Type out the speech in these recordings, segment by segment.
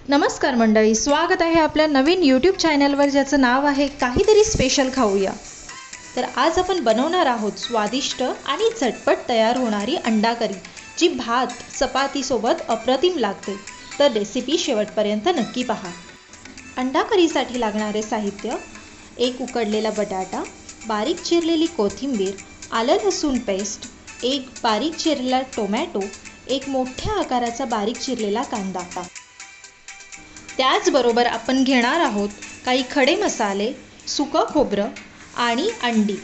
नमस्कार मंडळी, स्वागत आहे आपल्या नवीन यूट्यूब चॅनलवर ज्याचं नाव आहे काहीतरी स्पेशल खाऊया। तर आज आपण बनवणार आहोत स्वादिष्ट आणि झटपट तयार होणारी अंडा करी, जी भात चपातीसोबत अप्रतिम लागते। तर रेसिपी शेवटपर्यंत नक्की पहा। अंडा करीसाठी लागणारे साहित्य: एक उकडलेला बटाटा, बारीक चिरलेली कोथिंबीर, आलं लसूण पेस्ट, एक बारीक चिरलेला टोमॅटो, एक मोठ्या आकाराचा बारीक चिरलेला कांदा। त्याचबरोबर आपण घेणार आहोत काही खडे मसाले, सुकं खोबरं आणि अंडी।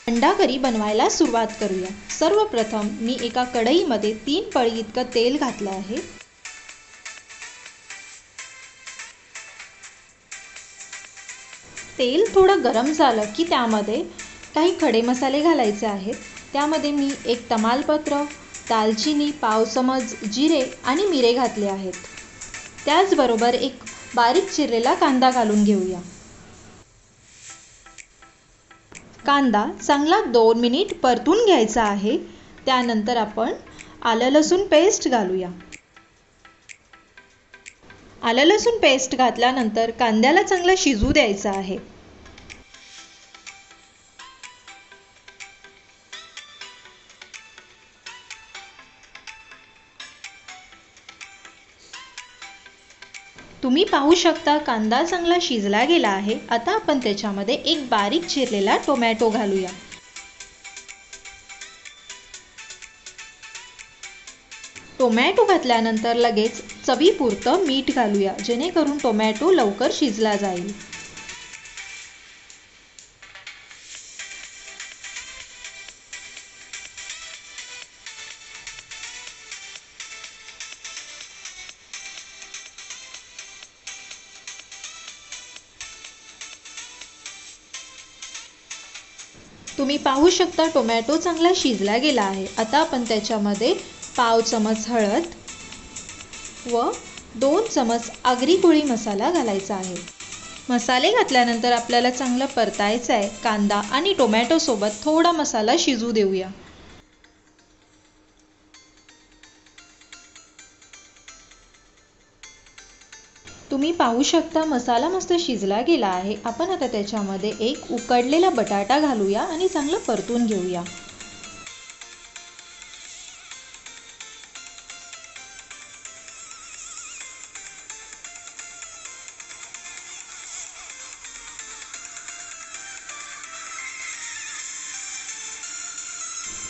अंडा करी बनवायला सुरुवात करूया। सर्वप्रथम मी एका कढईमध्ये 3 पळी इतकं तेल घातलं आहे। तेल थोडं गरम झालं की त्यामध्ये काही खडे मसाले घालायचे आहेत। त्यामध्ये मी एक तमालपत्र, दालचिनी, पाव चमच जिरे आणि मिरे घातले आहेत। त्याचबरोबर एक बारीक चिरलेला कांदा घालून घेऊया। कांदा चांगला 2 मिनिट परतून घ्यायचा आहे। त्यानंतर आपण आलं लसूण पेस्ट घालूया। आलं लसूण पेस्ट घातल्यानंतर कांद्याला चांगलं शिजू द्यायचं आहे। तुम्ही पाहू शकता कांदा चांगला शिजला गेला आहे। आता आपण त्याच्यामध्ये एक बारीक चिरलेला टोमॅटो घालूया। टोमॅटो घातल्यानंतर लगेच चवीपुरतं मीठ घालूया, जेणेकरून टोमॅटो लवकर शिजला जाईल। तुम्ही पाहू शकता टोमॅटो चांगला शिजला गेला आहे। आता आपण त्याच्यामध्ये पाव चमच हळद व 2 चमच आगरी कोळी मसाला घालायचा आहे। मसाले घातल्यानंतर आपल्याला चांगलं परतायचं आहे। कांदा आणि टोमॅटो सोबत थोडा मसाला शिजू देऊया। तुम्ही पाहू शकता मसाला मस्त शिजला गेला आहे। आपण आता त्याच्यामध्ये एक उकडलेला बटाटा घालूया आणि चांगलं परतून घेऊया।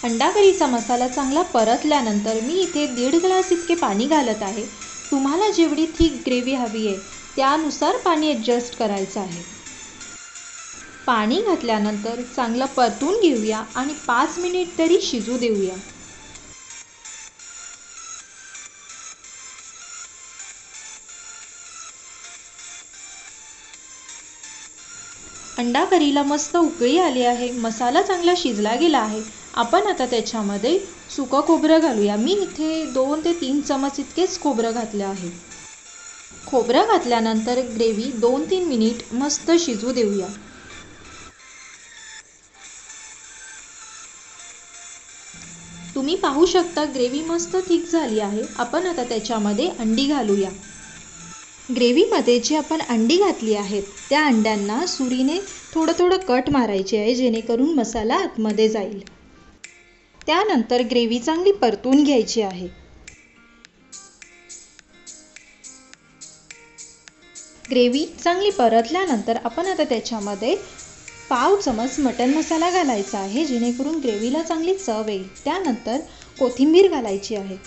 अंडा करीचा मसाला चांगला परतल्यानंतर मी इथे 1.5 ग्लास इतके पाणी घालत आहे। तुम्हाला जेवढी थिक ग्रेव्ही हवी आहे त्यानुसार पाणी ॲडजस्ट करायचं आहे। पाणी घातल्यानंतर चांगलं परतून घेऊया आणि 5 मिनिट तरी शिजू देऊया। अंडा करीला मस्त उकळी आली आहे। मसाला चांगला शिजला गेला आहे। आपण आता त्याच्यामध्ये सुकं खोबरं घालूया। मी इथे 2 ते 3 चमच इतकेच खोबरं घातले आहे। खोबरं घातल्यानंतर ग्रेव्ही 2-3 मिनिट मस्त शिजू देऊया। तुम्ही पाहू शकता ग्रेव्ही मस्त थिक झाली आहे। आपण आता त्याच्यामध्ये अंडी घालूया। ग्रेव्हीमध्ये जी आपण अंडी घातली आहेत त्या अंड्यांना सुरीने थोडं कट मारायचे आहे, जेणेकरून मसाला आतमध्ये जाईल। त्यानंतर ग्रेव्ही चांगली परतून घ्यायची आहे। ग्रेव्ही चांगली परतल्यानंतर आपण आता त्याच्यामध्ये पाव चमच मटण मसाला घालायचा आहे, जेणेकरून ग्रेव्हीला चांगली चव येईल। त्यानंतर कोथिंबीर घालायची आहे।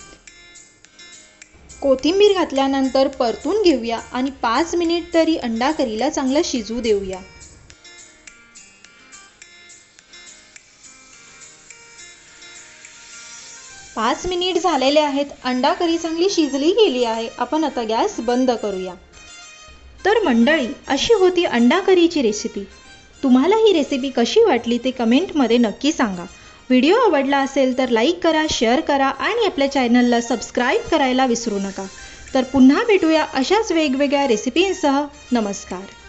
कोथिंबीर घातल्यानंतर परतून घेऊया आणि 5 मिनिट तरी अंडा करीला चांगलं शिजू देऊया। पाच मिनिट झालेले आहेत। अंडा करी चांगली शिजली गेली आहे। आपण आता गॅस बंद करूया। तर मंडळी, अशी होती अंडा करीची रेसिपी। तुम्हाला ही रेसिपी कशी वाटली ते कमेंटमध्ये नक्की सांगा। व्हिडिओ आवडला असेल तर लाईक करा, शेअर करा आणि आपल्या चॅनलला सबस्क्राईब करायला विसरू नका। तर पुन्हा भेटूया अशाच वेगवेगळ्या रेसिपींसह। नमस्कार।